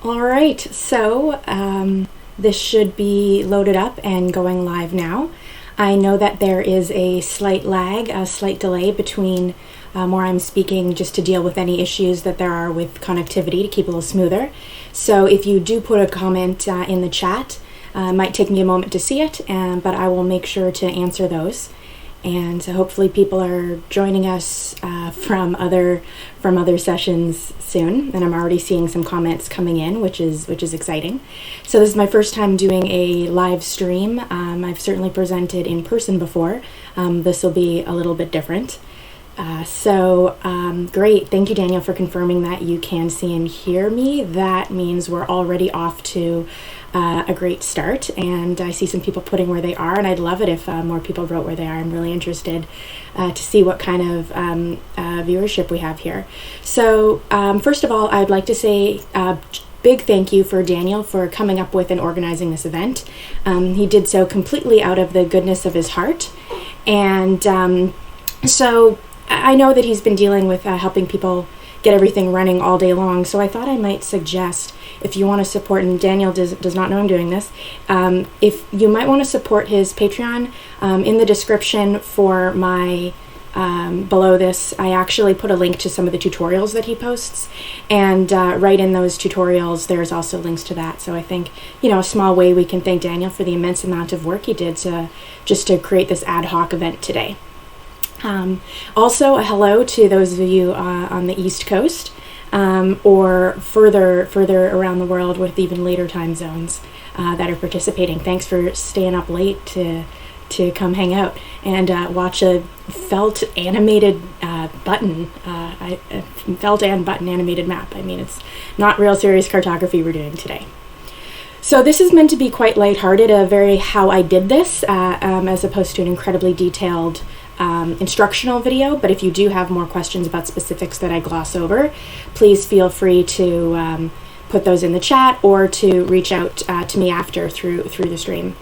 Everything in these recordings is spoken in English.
All right, so this should be loaded up and going live now. I know that there is a slight lag, a slight delay between where I'm speaking, just to deal with any issues that there are with connectivity to keep it a little smoother. So if you do put a comment in the chat, it might take me a moment to see it, but I will make sure to answer those. And so hopefully people are joining us from other sessions soon, and I'm already seeing some comments coming in, which is exciting. So this is my first time doing a live stream. I've certainly presented in person before. This will be a little bit different. Great. Thank you, Daniel, for confirming that you can see and hear me. That means we're already off to a great start, and I see some people putting where they are, and I'd love it if more people wrote where they are. I'm really interested to see what kind of viewership we have here. So first of all, I'd like to say big thank you for Daniel for coming up with and organizing this event. He did so completely out of the goodness of his heart, and so I know that he's been dealing with helping people get everything running all day long, so I thought I might suggest, if you want to support, and Daniel does not know I'm doing this, if you might want to support his Patreon, in the description for my, below this, I actually put a link to some of the tutorials that he posts, and right in those tutorials there's also links to that. So I think, a small way we can thank Daniel for the immense amount of work he did just to create this ad hoc event today. Also, a hello to those of you on the East Coast, or further around the world with even later time zones that are participating. Thanks for staying up late to come hang out and watch a felt animated felt and button animated map. I mean, it's not real serious cartography we're doing today. So this is meant to be quite lighthearted, a very how I did this, as opposed to an incredibly detailed instructional video. But if you do have more questions about specifics that I gloss over, please feel free to put those in the chat or to reach out to me after through the stream.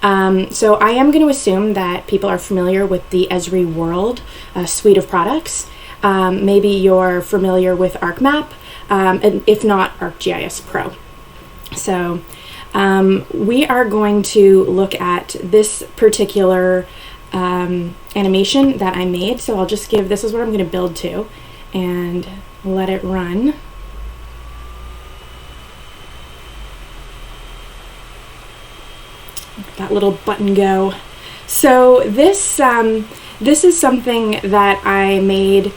So I am going to assume that people are familiar with the Esri World suite of products. Maybe you're familiar with ArcMap, and if not, ArcGIS Pro. So we are going to look at this particular animation that I made. So I'll just this is what I'm going to build to and let it run. That little button go. So this is something that I made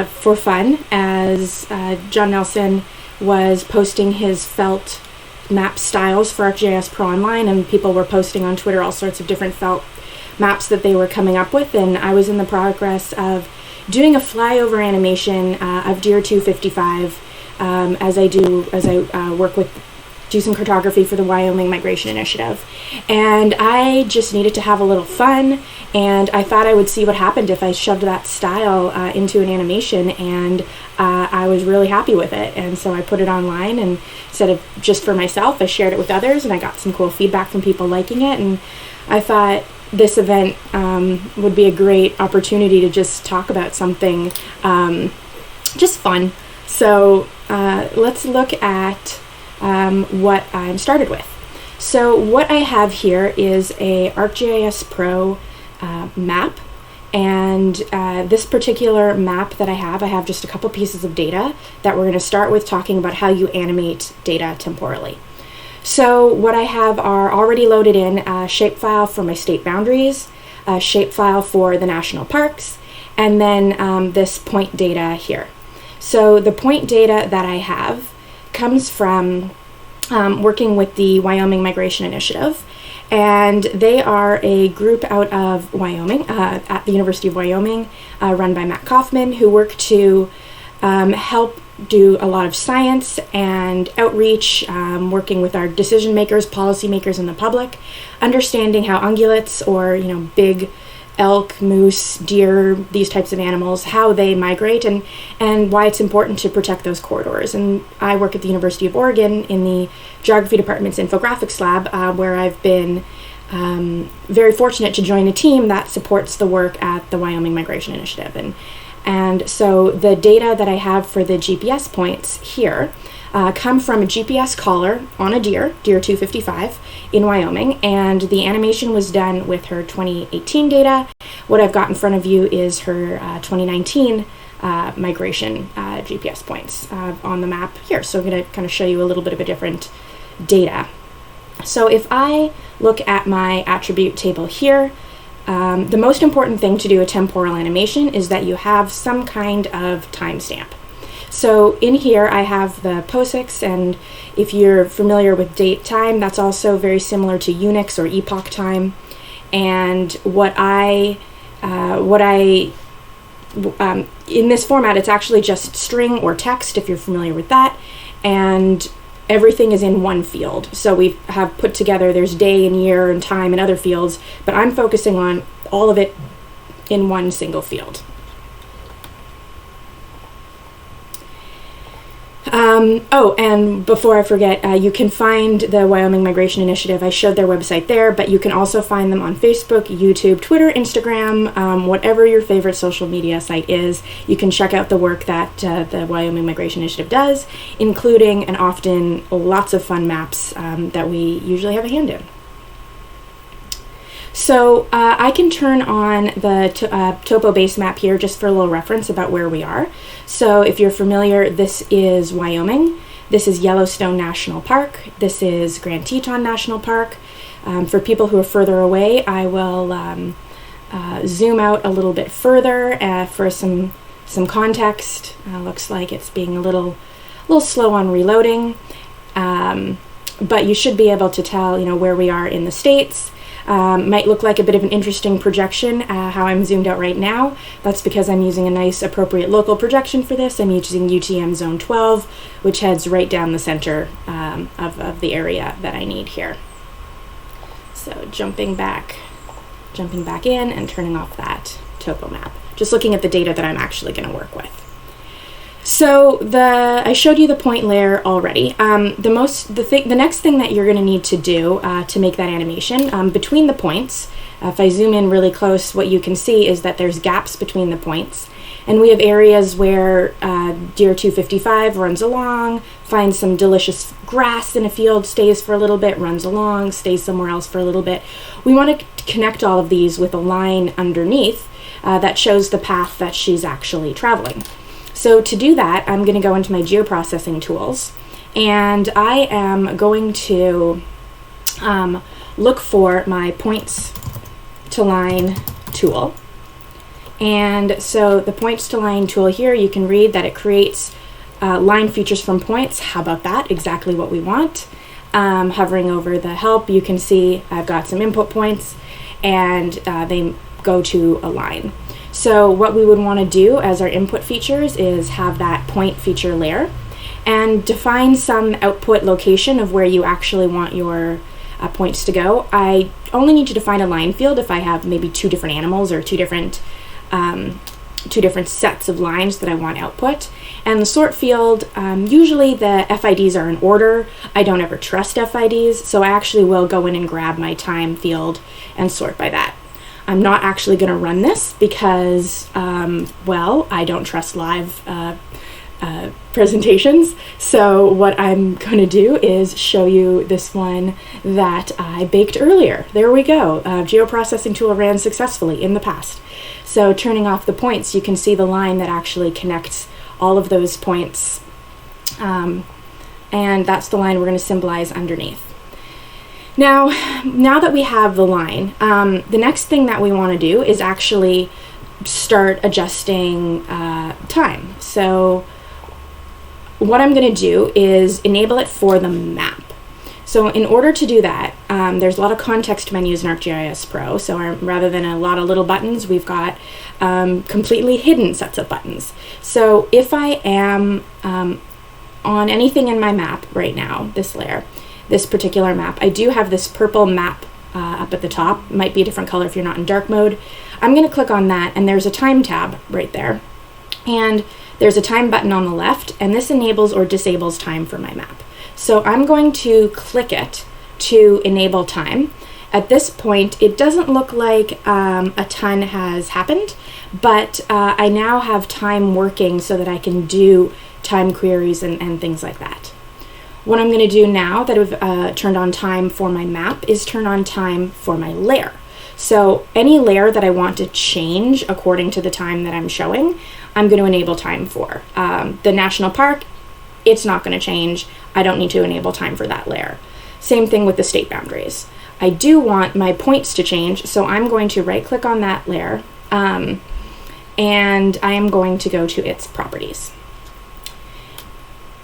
for fun as John Nelson was posting his felt map styles for ArcGIS Pro Online, and people were posting on Twitter all sorts of different felt maps that they were coming up with, and I was in the progress of doing a flyover animation of Deer 255 as I work with do some cartography for the Wyoming Migration Initiative. And I just needed to have a little fun, and I thought I would see what happened if I shoved that style into an animation, and I was really happy with it. And so I put it online, and instead of just for myself, I shared it with others, and I got some cool feedback from people liking it, and I thought this event would be a great opportunity to just talk about something just fun. So let's look at what I'm started with. So what I have here is a ArcGIS Pro map, and this particular map that I have just a couple pieces of data that we're going to start with talking about how you animate data temporally. So what I have are already loaded in a shapefile for my state boundaries, a shapefile for the national parks, and then this point data here. So the point data that I have comes from working with the Wyoming Migration Initiative, and they are a group out of Wyoming, at the University of Wyoming, run by Matt Kaufman, who work to help do a lot of science and outreach, working with our decision makers, policy makers, and the public, understanding how ungulates, or big elk, moose, deer, these types of animals, how they migrate, and why it's important to protect those corridors. And I work at the University of Oregon in the Geography Department's Infographics Lab, where I've been very fortunate to join a team that supports the work at the Wyoming Migration Initiative. And so the data that I have for the GPS points here come from a GPS collar on a deer 255 in Wyoming, and the animation was done with her 2018 data. What I've got in front of you is her 2019 migration GPS points on the map here. So I'm going to kind of show you a little bit of a different data. So if I look at my attribute table here, the most important thing to do a temporal animation is that you have some kind of timestamp. So in here I have the POSIX, and if you're familiar with date time, that's also very similar to Unix or epoch time. And in this format, it's actually just string or text, if you're familiar with that, and everything is in one field. So we have put together, there's day and year and time and other fields, but I'm focusing on all of it in one single field. And before I forget, you can find the Wyoming Migration Initiative. I showed their website there, but you can also find them on Facebook, YouTube, Twitter, Instagram, whatever your favorite social media site is. You can check out the work that the Wyoming Migration Initiative does, including and often lots of fun maps that we usually have a hand in. So I can turn on the topo base map here just for a little reference about where we are. So if you're familiar, this is Wyoming. This is Yellowstone National Park. This is Grand Teton National Park. For people who are further away, I will zoom out a little bit further for some context. Looks like it's being a little slow on reloading, but you should be able to tell, where we are in the States. Might look like a bit of an interesting projection, how I'm zoomed out right now. That's because I'm using a nice appropriate local projection for this. I'm using UTM Zone 12, which heads right down the center of the area that I need here. So jumping back in and turning off that topo map. Just looking at the data that I'm actually going to work with. So I showed you the point layer already. The next thing that you're going to need to do to make that animation between the points, if I zoom in really close, what you can see is that there's gaps between the points, and we have areas where deer 255 runs along, finds some delicious grass in a field, stays for a little bit, runs along, stays somewhere else for a little bit. We want to connect all of these with a line underneath that shows the path that she's actually traveling. So to do that, I'm going to go into my geoprocessing tools, and I am going to look for my points to line tool. And so the points to line tool here, you can read that it creates line features from points. How about that? Exactly what we want. Hovering over the help, you can see I've got some input points, and they go to a line. So what we would want to do as our input features is have that point feature layer and define some output location of where you actually want your points to go. I only need to define a line field if I have maybe two different animals or two different sets of lines that I want output. And the sort field, usually the FIDs are in order. I don't ever trust FIDs, so I actually will go in and grab my time field and sort by that. I'm not actually going to run this because, I don't trust live presentations. So what I'm going to do is show you this one that I baked earlier. There we go. Geoprocessing tool ran successfully in the past. So turning off the points, you can see the line that actually connects all of those points. And that's the line we're going to symbolize underneath. Now that we have the line, the next thing that we want to do is actually start adjusting time. So what I'm going to do is enable it for the map. So in order to do that, there's a lot of context menus in ArcGIS Pro. So rather than a lot of little buttons, we've got completely hidden sets of buttons. So if I am on anything in my map right now, this layer, this particular map, I do have this purple map up at the top. It might be a different color if you're not in dark mode. I'm going to click on that, and there's a time tab right there. And there's a time button on the left, and this enables or disables time for my map. So I'm going to click it to enable time. At this point, it doesn't look like a ton has happened, but I now have time working so that I can do time queries and things like that. What I'm going to do now that I've turned on time for my map is turn on time for my layer. So any layer that I want to change according to the time that I'm showing, I'm going to enable time for. The national park, it's not going to change. I don't need to enable time for that layer. Same thing with the state boundaries. I do want my points to change, so I'm going to right click on that layer, and I am going to go to its properties.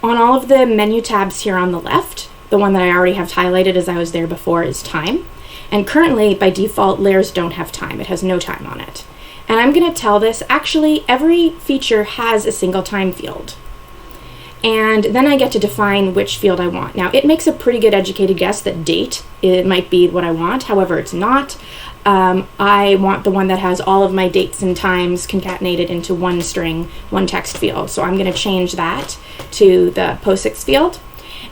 On all of the menu tabs here on the left, the one that I already have highlighted as I was there before is time. And currently, by default, layers don't have time. It has no time on it. And I'm going to tell this, actually, every feature has a single time field. And then I get to define which field I want. Now, it makes a pretty good educated guess that date, it might be what I want. However, it's not. I want the one that has all of my dates and times concatenated into one string, one text field. So I'm going to change that to the POSIX field.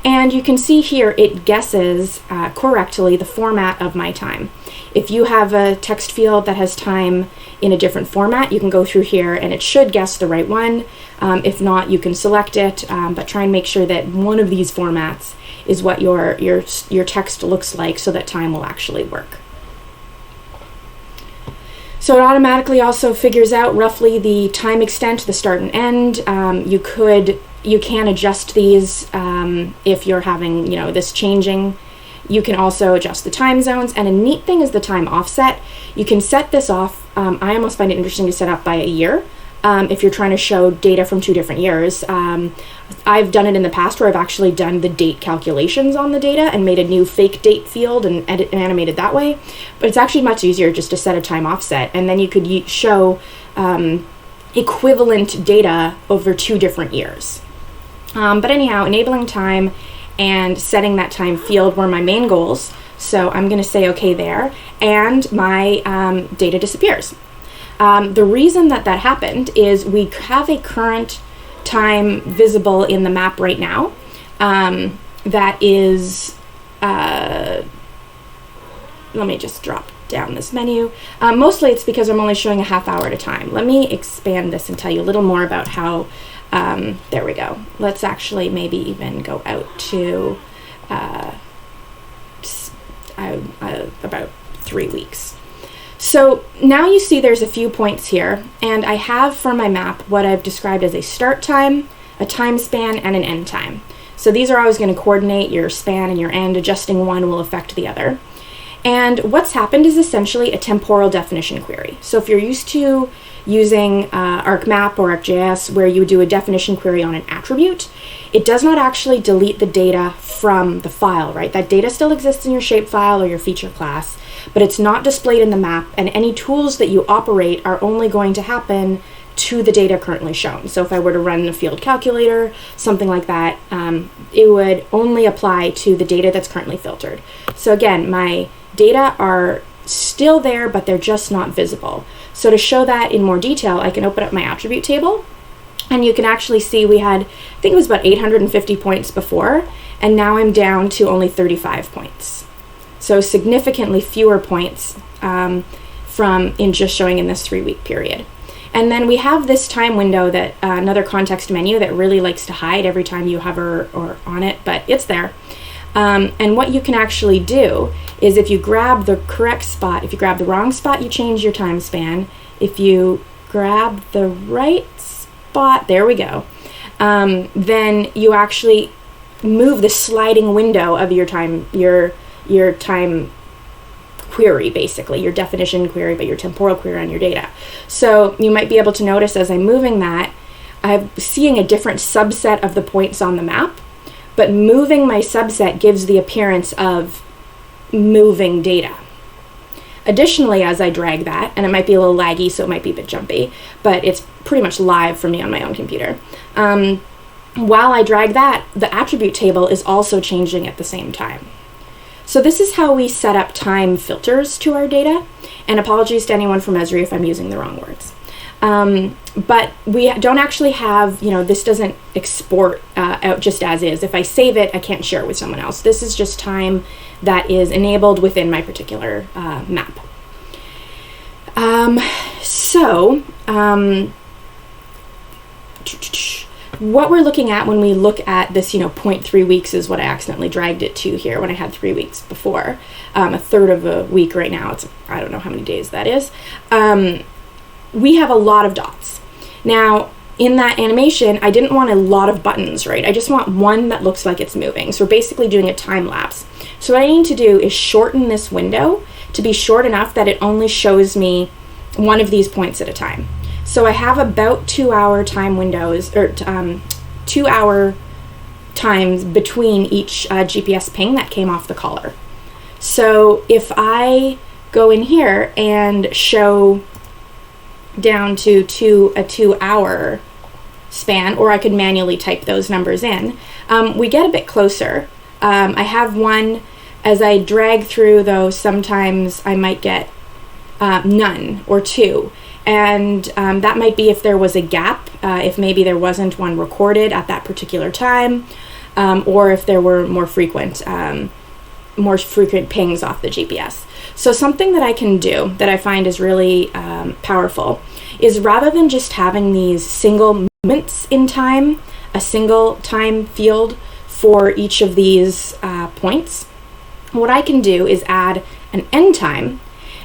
And you can see here it guesses correctly the format of my time. If you have a text field that has time in a different format, you can go through here and it should guess the right one. If not, you can select it, but try and make sure that one of these formats is what your text looks like so that time will actually work. So it automatically also figures out roughly the time extent, the start and end. You can adjust these if you're having, this changing. You can also adjust the time zones, and a neat thing is the time offset. You can set this off. I almost find it interesting to set up by a year if you're trying to show data from 2 different years. I've done it in the past where I've actually done the date calculations on the data and made a new fake date field and animated that way. But it's actually much easier just to set a time offset, and then you could show equivalent data over 2 different years. But anyhow, enabling time and setting that time field were my main goals. So I'm going to say OK there, and my data disappears. The reason that happened is we have a current time visible in the map right now that is, let me just drop down this menu. Mostly it's because I'm only showing a half hour at a time. Let me expand this and tell you a little more about how, there we go. Let's actually maybe even go out to about 3 weeks. So now you see there's a few points here, and I have for my map what I've described as a start time, a time span, and an end time. So these are always going to coordinate your span and your end. Adjusting one will affect the other. And what's happened is essentially a temporal definition query. So if you're used to using ArcMap or ArcGIS where you do a definition query on an attribute, it does not actually delete the data from the file, right? That data still exists in your shapefile or your feature class, but it's not displayed in the map, and any tools that you operate are only going to happen to the data currently shown. So if I were to run a field calculator, something like that, it would only apply to the data that's currently filtered. So again, my data are still there, but they're just not visible. So to show that in more detail, I can open up my attribute table, and you can actually see we had, I think it was about 850 points before, and now I'm down to only 35 points. So significantly fewer points from in just showing in this 3-week period. And then we have this time window that another context menu that really likes to hide every time you hover or on it, but it's there. And what you can actually do is if you grab the correct spot, if you grab the wrong spot, you change your time span. If you grab the right spot, there we go, then you actually move the sliding window of your time, your time query, basically, your definition query, but your temporal query on your data. So you might be able to notice as I'm moving that, I'm seeing a different subset of the points on the map, but moving my subset gives the appearance of moving data. Additionally, as I drag that, and it might be a little laggy, so it might be a bit jumpy, but it's pretty much live for me on my own computer. While I drag that, the attribute table is also changing at the same time. So this is how we set up time filters to our data, and apologies to anyone from Esri if I'm using the wrong words. But we don't actually have, this doesn't export out just as is. If I save it, I can't share it with someone else. This is just time that is enabled within my particular map. what we're looking at when we look at this, 0.3 weeks is what I accidentally dragged it to here when I had 3 weeks before. A third of a week right now. I don't know how many days that is. We have a lot of dots. Now, in that animation, I didn't want a lot of buttons, right? I just want one that looks like it's moving. So we're basically doing a time lapse. So what I need to do is shorten this window to be short enough that it only shows me one of these points at a time. So I have about 2-hour time windows, or 2-hour times between each GPS ping that came off the collar. So if I go in here and show down to a 2-hour span, or I could manually type those numbers in, we get a bit closer. I have one, as I drag through though, sometimes I might get none or 2. And that might be if there was a gap, if maybe there wasn't one recorded at that particular time, or if there were more frequent pings off the GPS. So something that I can do that I find is really powerful is, rather than just having these single moments in time, a single time field for each of these points, what I can do is add an end time,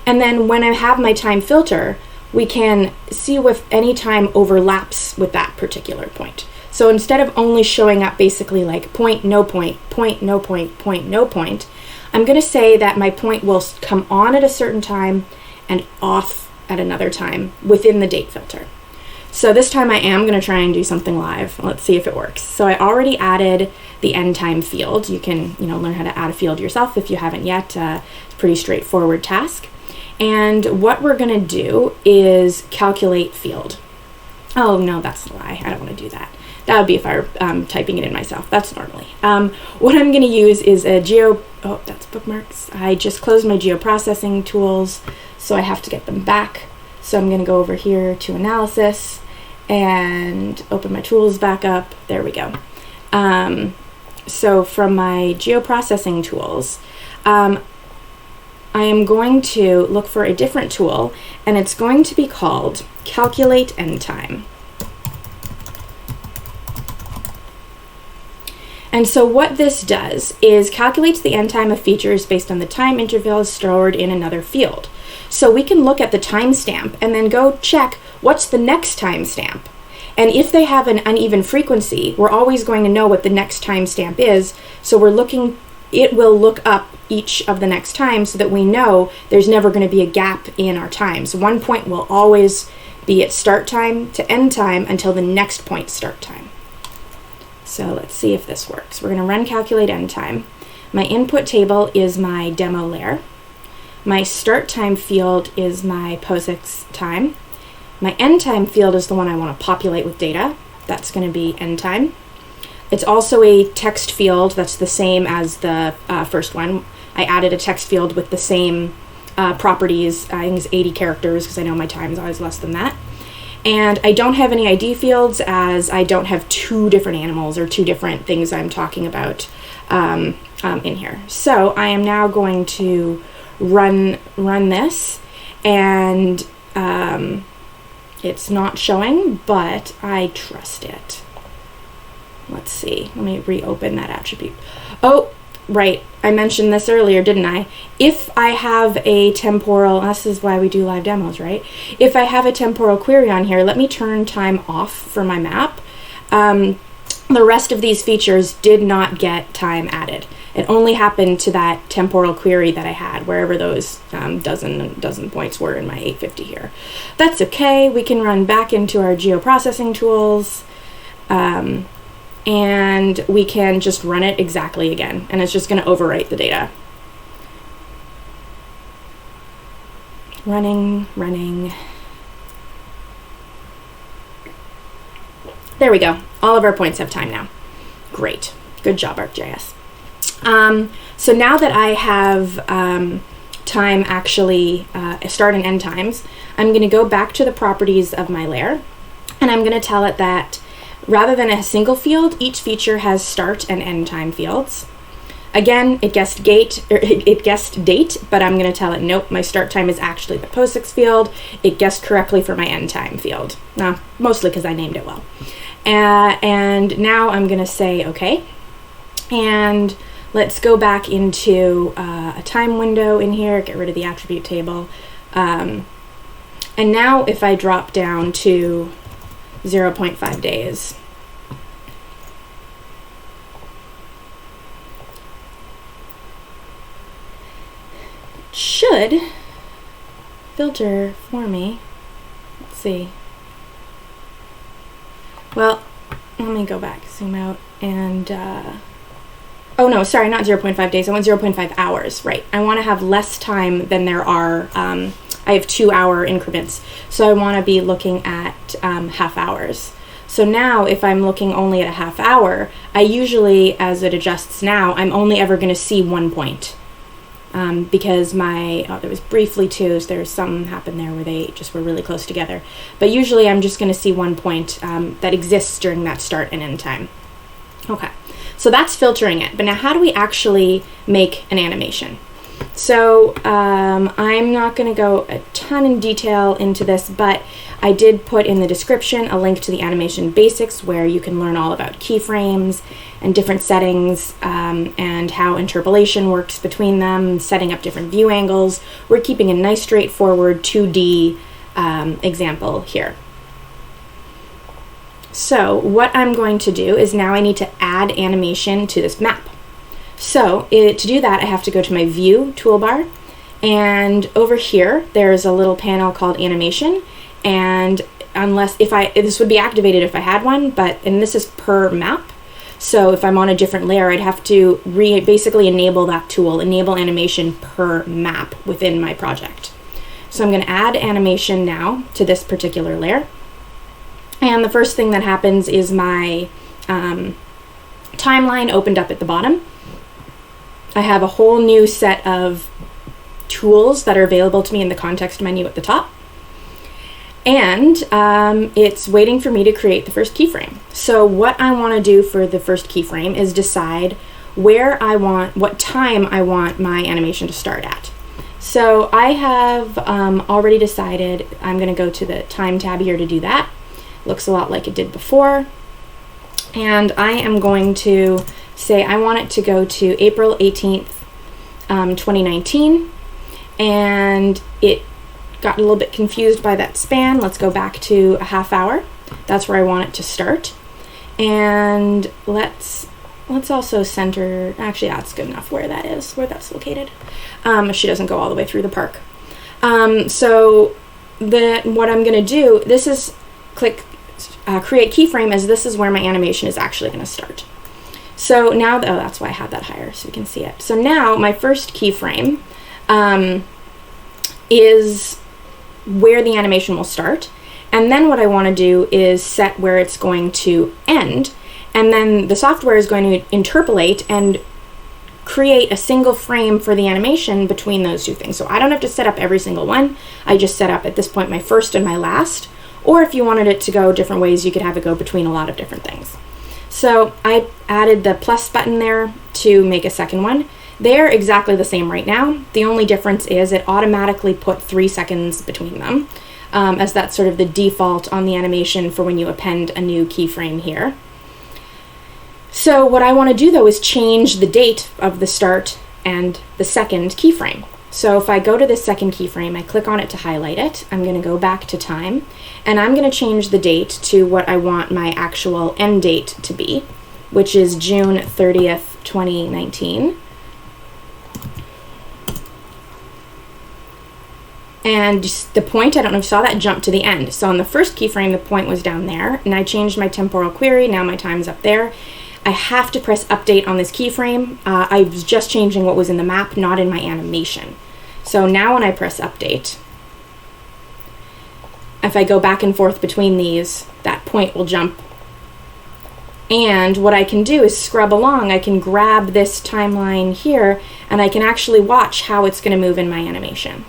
and then when I have my time filter, we can see if any time overlaps with that particular point. So instead of only showing up basically like point, no point, point, no point, point, no point, I'm going to say that my point will come on at a certain time and off at another time within the date filter. So this time I am going to try and do something live. Let's see if it works. So I already added the end time field. You can learn how to add a field yourself if you haven't yet. It's a pretty straightforward task. And what we're going to do is calculate field. Oh, no, that's a lie. I don't want to do that. That would be if I were typing it in myself. That's normally. What I'm going to use is oh, that's bookmarks. I just closed my geoprocessing tools, so I have to get them back. So I'm going to go over here to analysis and open my tools back up. There we go. So from my geoprocessing tools, I am going to look for a different tool, and it's going to be called Calculate End Time. And so what this does is calculates the end time of features based on the time intervals stored in another field. So we can look at the timestamp and then go check what's the next timestamp. And if they have an uneven frequency, we're always going to know what the next timestamp is. So it will look up each of the next times so that we know there's never going to be a gap in our times. One point will always be at start time to end time until the next point start time. So let's see if this works. We're going to run calculate end time. My input table is my demo layer. My start time field is my POSIX time. My end time field is the one I want to populate with data. That's going to be end time. It's also a text field that's the same as the first one. I added a text field with the same properties. I think it's 80 characters because I know my time is always less than that. And I don't have any ID fields, as I don't have 2 different animals or 2 different things I'm talking about in here. So I am now going to run this, and it's not showing, but I trust it. Let's see. Let me reopen that attribute. Oh, right. I mentioned this earlier, didn't I? If I have a temporal, this is why we do live demos, right? If I have a temporal query on here, let me turn time off for my map. The rest of these features did not get time added. It only happened to that temporal query that I had, wherever those dozen points were in my 850 here. That's okay. We can run back into our geoprocessing tools. And we can just run it exactly again, and it's just going to overwrite the data. Running. There we go. All of our points have time now. Great. Good job, arcGIS. So now that I have time actually start and end times, I'm going to go back to the properties of my layer, and I'm going to tell it that rather than a single field, each feature has start and end time fields. Again, it guessed date, but I'm going to tell it, nope, my start time is actually the POSIX field. It guessed correctly for my end time field. Mostly because I named it well. And now I'm going to say okay. And let's go back into a time window in here, get rid of the attribute table. And now if I drop down to 0.5 days, should filter for me. Let's see. Well, let me go back, zoom out, and oh no, sorry, not 0.5 days. I want 0.5 hours, right? I want to have less time than there are. I have 2-hour increments, so I want to be looking at half hours. So now if I'm looking only at a half hour, I usually, as it adjusts now, I'm only ever going to see 1 point. Because there was briefly 2, so there's something happened there where they just were really close together. But usually I'm just going to see 1 point that exists during that start and end time. Okay, so that's filtering it. But now how do we actually make an animation? So I'm not going to go a ton in detail into this, but I did put in the description a link to the animation basics where you can learn all about keyframes and different settings and how interpolation works between them, setting up different view angles. We're keeping a nice straightforward 2D example here. So what I'm going to do is now I need to add animation to this map. So to do that, I have to go to my View toolbar, and over here there's a little panel called Animation, and this would be activated if I had one, and this is per map. So if I'm on a different layer, I'd have to basically enable that tool, enable animation per map within my project. So I'm going to add animation now to this particular layer. And the first thing that happens is my timeline opened up at the bottom. I have a whole new set of tools that are available to me in the context menu at the top. And it's waiting for me to create the first keyframe. So what I want to do for the first keyframe is decide what time I want my animation to start at. So I have already decided I'm going to go to the time tab here to do that. Looks a lot like it did before. And I am going to say I want it to go to April 18th, 2019. And it got a little bit confused by that span. Let's go back to a half hour. That's where I want it to start. And let's also center, actually that's good enough where that's located. She doesn't go all the way through the park. So what I'm gonna do, this is click create keyframe, as this is where my animation is actually gonna start. So now, that's why I had that higher so we can see it. So now my first keyframe is where the animation will start. And then what I want to do is set where it's going to end. And then the software is going to interpolate and create a single frame for the animation between those two things. So I don't have to set up every single one. I just set up at this point my first and my last. Or if you wanted it to go different ways, you could have it go between a lot of different things. So I added the plus button there to make a second one. They're exactly the same right now. The only difference is it automatically put 3 seconds between them, as that's sort of the default on the animation for when you append a new keyframe here. So what I want to do though is change the date of the start and the second keyframe. So if I go to this second keyframe, I click on it to highlight it. I'm going to go back to time, and I'm going to change the date to what I want my actual end date to be, which is June 30th, 2019. And the point, I don't know if you saw that, jumped to the end. So on the first keyframe, the point was down there, and I changed my temporal query. Now my time's up there. I have to press update on this keyframe. I was just changing what was in the map, not in my animation. So now when I press update, if I go back and forth between these, that point will jump. And what I can do is scrub along. I can grab this timeline here, and I can actually watch how it's going to move in my animation.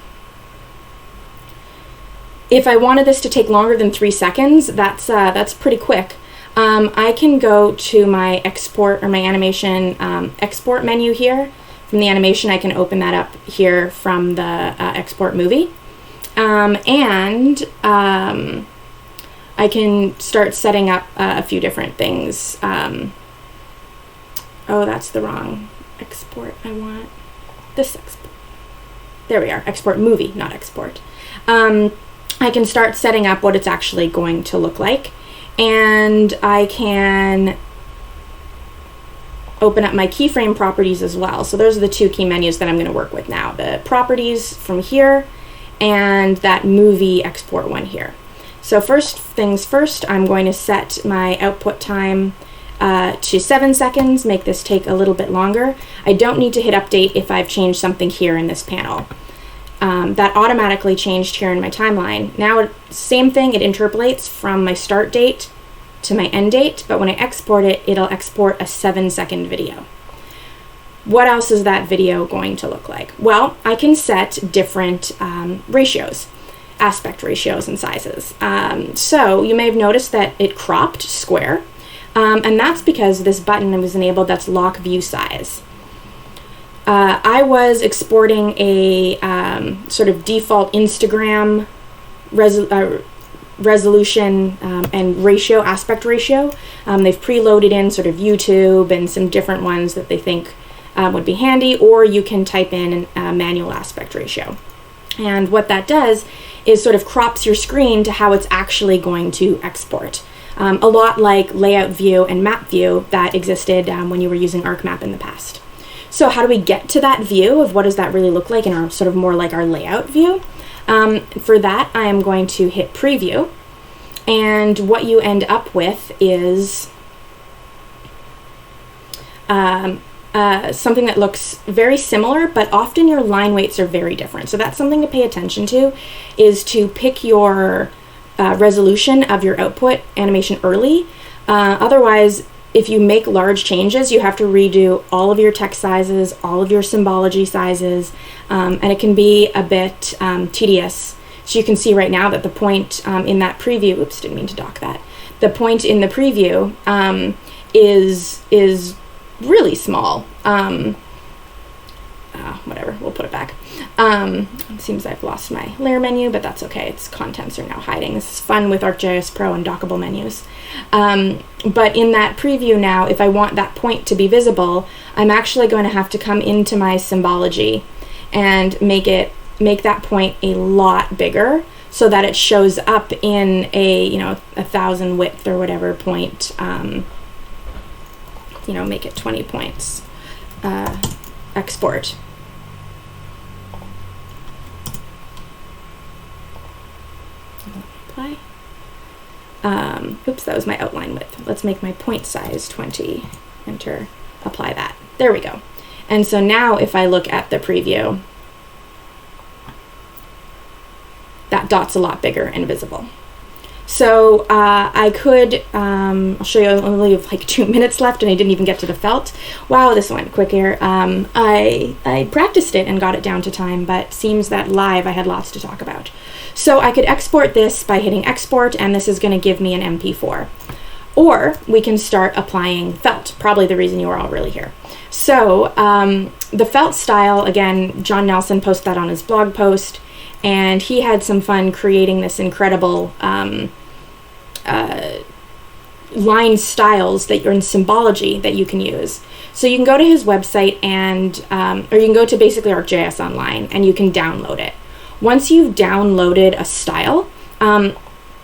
If I wanted this to take longer than 3 seconds, that's pretty quick. I can go to my export or my animation export menu here. From the animation, I can open that up here from the export movie. I can start setting up a few different things. Oh, that's the wrong export. I want this export. There we are. Export movie, not export. I can start setting up what it's actually going to look like, and I can open up my keyframe properties as well. So those are the two key menus that I'm going to work with now. The properties from here and that movie export one here. So first things first, I'm going to set my output time to 7 seconds, make this take a little bit longer. I don't need to hit update if I've changed something here in this panel. That automatically changed here in my timeline. Now, same thing, it interpolates from my start date to my end date, but when I export it, it'll export a 7-second video. What else is that video going to look like? Well, I can set different ratios, aspect ratios and sizes. So you may have noticed that it cropped square, and that's because this button was enabled that's lock view size. I was exporting a sort of default Instagram resolution and ratio, aspect ratio. They've preloaded in sort of YouTube and some different ones that they think would be handy, or you can type in a manual aspect ratio. And what that does is sort of crops your screen to how it's actually going to export. A lot like layout view and map view that existed when you were using ArcMap in the past. So how do we get to that view of what does that really look like in our sort of more like our layout view? For that, I am going to hit preview, and what you end up with is something that looks very similar, but often your line weights are very different. So that's something to pay attention to, is to pick your resolution of your output animation early. Otherwise, if you make large changes, you have to redo all of your text sizes, all of your symbology sizes, and it can be a bit tedious. So you can see right now that the point in that preview, oops, didn't mean to dock that. The point in the preview is really small. Whatever, we'll put it back. It seems I've lost my layer menu, but that's okay. Its contents are now hiding. This is fun with ArcGIS Pro and dockable menus. But in that preview now, if I want that point to be visible, I'm actually going to have to come into my symbology and make that point a lot bigger so that it shows up in a 1,000 width or whatever point. Make it 20 points. Export. Apply. Oops, that was my outline width. Let's make my point size 20. Enter. Apply that. There we go. And so now if I look at the preview, that dot's a lot bigger and visible. So I could, I'll show you, I only have like 2 minutes left and I didn't even get to the felt. Wow, this went quick here. I practiced it and got it down to time, but seems that live I had lots to talk about. So I could export this by hitting export, and this is going to give me an MP4. Or we can start applying felt, probably the reason you are all really here. So the felt style, again, John Nelson posted that on his blog post, and he had some fun creating this incredible line styles that you're in symbology that you can use. So you can go to his website and, or you can go to basically ArcGIS Online and you can download it. Once you've downloaded a style,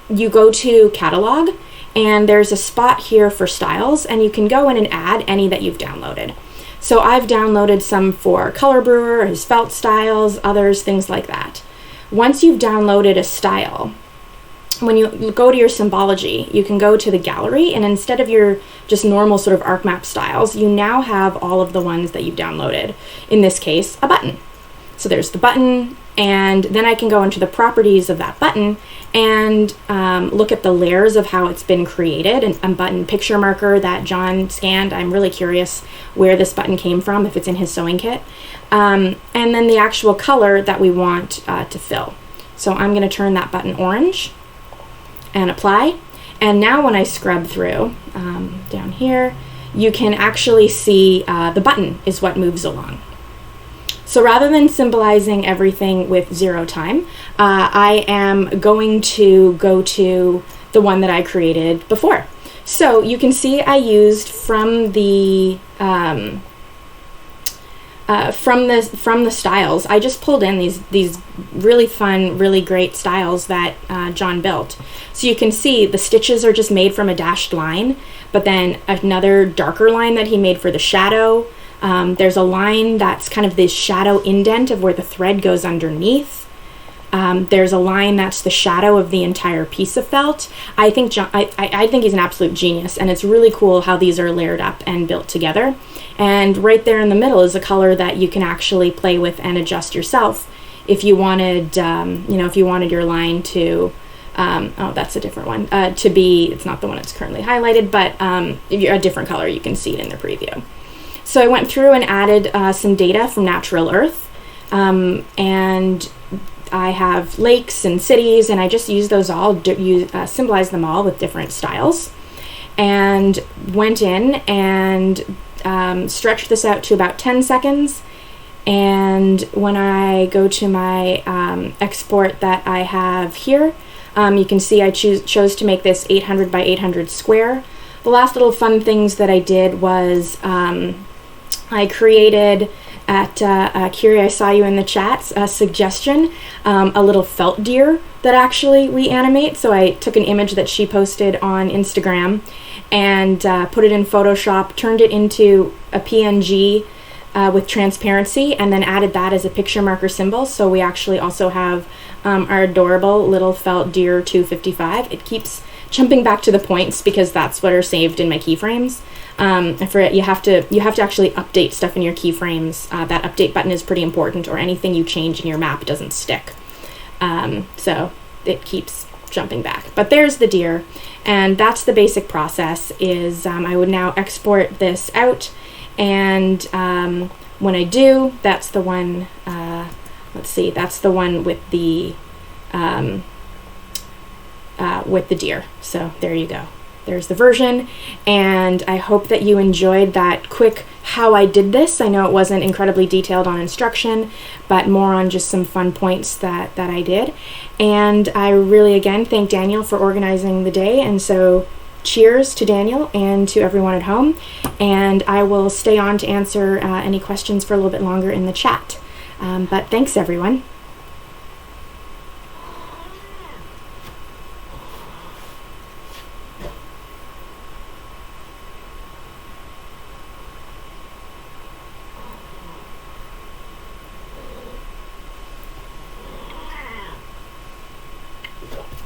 you go to catalog and there's a spot here for styles and you can go in and add any that you've downloaded. So I've downloaded some for Color Brewer, his felt styles, others, things like that. Once you've downloaded a style, when you go to your symbology, you can go to the gallery, and instead of your just normal sort of ArcMap styles, you now have all of the ones that you've downloaded. In this case, a button. So there's the button, and then I can go into the properties of that button and look at the layers of how it's been created, and a button picture marker that John scanned. I'm really curious where this button came from, if it's in his sewing kit. And then the actual color that we want to fill. So I'm going to turn that button orange and apply. And now when I scrub through down here, you can actually see the button is what moves along. So rather than symbolizing everything with 0 time, I am going to go to the one that I created before. So you can see I used from the styles. I just pulled in these really fun, really great styles that John built. So you can see the stitches are just made from a dashed line, but then another darker line that he made for the shadow. There's a line that's kind of this shadow indent of where the thread goes underneath. There's a line that's the shadow of the entire piece of felt. I think he's an absolute genius, and it's really cool how these are layered up and built together. And right there in the middle is a color that you can actually play with and adjust yourself if you wanted, if you wanted your line to, oh, that's a different one, to be, it's not the one that's currently highlighted, but if you're a different color, you can see it in the preview. So I went through and added some data from Natural Earth, and I have lakes and cities, and I just use those all, symbolize them all with different styles, and went in and stretched this out to about 10 seconds. And when I go to my export that I have here, you can see I chose to make this 800 by 800 square. The last little fun things that I did was I created at Curie, I saw you in the chat, a suggestion, a little felt deer that actually we animate. So I took an image that she posted on Instagram and put it in Photoshop, turned it into a PNG with transparency, and then added that as a picture marker symbol. So we actually also have our adorable little felt deer 255. It keeps jumping back to the points because that's what are saved in my keyframes. And for it, you have to actually update stuff in your keyframes. That update button is pretty important, or anything you change in your map doesn't stick. So it keeps jumping back. But there's the deer, and that's the basic process. Is I would now export this out, and when I do, that's the one. Let's see, that's the one with the deer. So there you go. There's the version, and I hope that you enjoyed that quick how I did this. I know it wasn't incredibly detailed on instruction, but more on just some fun points that I did. And I really, again, thank Daniel for organizing the day, and so cheers to Daniel and to everyone at home. And I will stay on to answer any questions for a little bit longer in the chat. But thanks, everyone.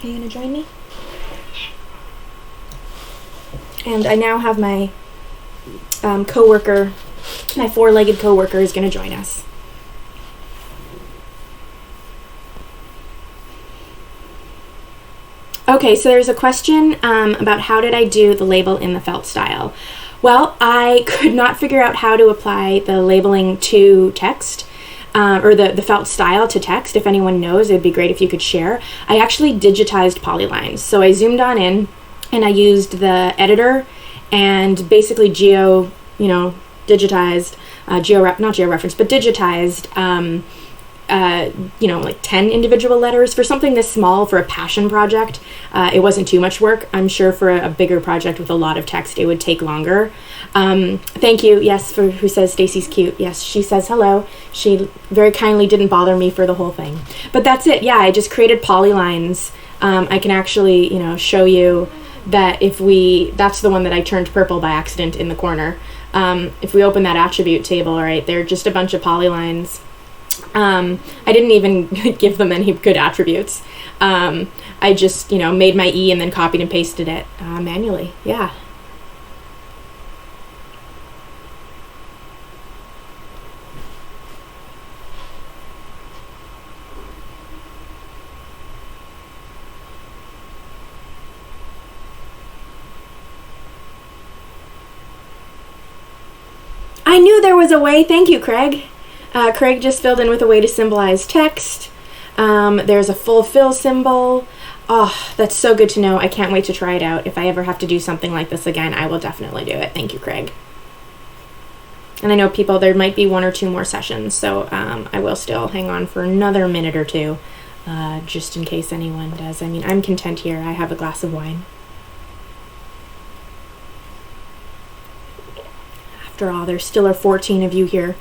Are you going to join me? And I now have my coworker, my four-legged coworker is going to join us. Okay, so there's a question about how did I do the label in the felt style. Well, I could not figure out how to apply the labeling to text. Or the felt style to text. If anyone knows, it'd be great if you could share. I actually digitized polylines. So I zoomed on in and I used the editor and basically digitized, not georeference, but digitized, like 10 individual letters. For something this small, for a passion project, it wasn't too much work. I'm sure for a bigger project with a lot of text, it would take longer. Thank you, yes, for who says Stacy's cute. Yes, she says hello. She very kindly didn't bother me for the whole thing. But that's it, yeah, I just created polylines. I can actually, show you that that's the one that I turned purple by accident in the corner. If we open that attribute table, right, they're just a bunch of polylines. I didn't even give them any good attributes. I just, made my E and then copied and pasted it manually. Yeah. I knew there was a way. Thank you, Craig. Craig just filled in with a way to symbolize text. There's a full fill symbol. Oh, that's so good to know. I can't wait to try it out. If I ever have to do something like this again, I will definitely do it. Thank you, Craig. And I know there might be 1 or 2 more sessions, so I will still hang on for another minute or two, just in case anyone does. I mean, I'm content here. I have a glass of wine. After all, there still are 14 of you here.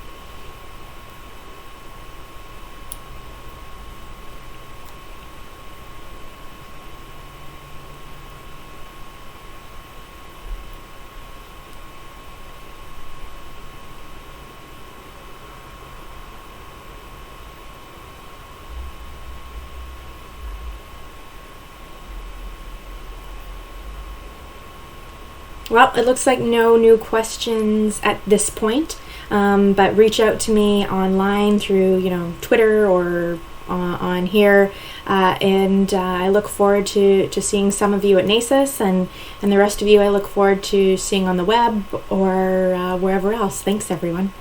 Well, it looks like no new questions at this point, but reach out to me online through, Twitter or on here, and I look forward to seeing some of you at NASIS, and the rest of you I look forward to seeing on the web or wherever else. Thanks, everyone.